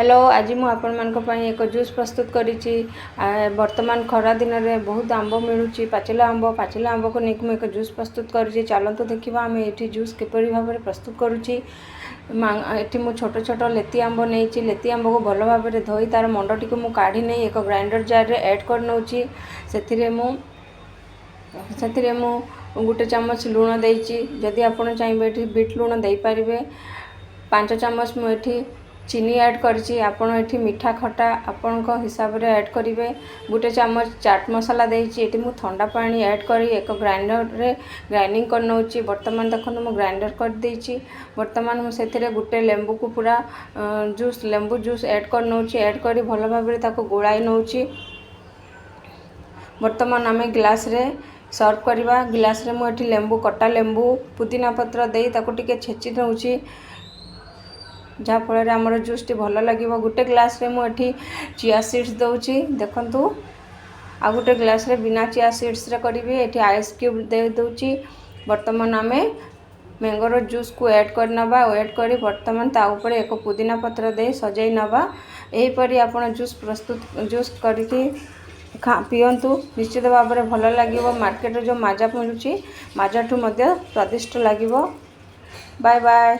Hello आज मु आपण एक जूस प्रस्तुत करी। वर्तमान खरा दिन में बहुत आंब मिलूँ पाचिला आंब को लेकिन एक जूस प्रस्तुत करी। चलतु देखा आम ये जूस किपरि भाव में प्रस्तुत करुँची। ये मुझे छोट छोट लेती आंब नहीं लेती आंब को भल भाव में धोई तार मंडटी को मुझे काढ़ी नहीं एक ग्राइंडर जार रे ऐड कर नौची। से गोटे चामच लुण देची। जदि आप चाहिए बीट लुण दे पारे। 5 चामच मुझे चीनी ऐड करछि। आपण एठी मीठा खटा आपण हिसाब रे ऐड करिवे। गोटे चामच चाट मसाला देछि। एठी मु ठंडा पानी ऐड करी एक ग्राइंडर रे ग्राइंडिंग कर नौछि। वर्तमान देखो मु ग्राइंडर कर देछि। वर्तमान मु सेथिरे गोटे लेंबू को पूरा लेंबू जूस ऐड कर नौछि। ऐड करी भल भाव रे ताको गोळाई नौछि। वर्तमान आमे ग्लास रे सर्व करवा। ग्लास रे मु एठी लेंबू कटा लेंबू पुदीना पत्र दे ताको टिके छेची नौछि जहाँफल आमर जूस टी भल लगे। गोटे ग्लास रे मुझे चिया सीड्स दौची देखु। आ गोटे ग्लास रे बिना चिया सीड्स रे करी। ये आइस क्यूब दे दूची। वर्तमान आम मैंगोर जूस को ऐड कर नवा। ऐड करी वर्तमान ता ऊपर एक पुदीना पत्र दे सजाई नवा। यहीपरि आप जूस प्रस्तुत जूस करके पियंतु निश्चित भाव में भल लगे। मार्केट जो माजा मिलूँ माजा ठू स्वादिष्ट लगे। Bye bye.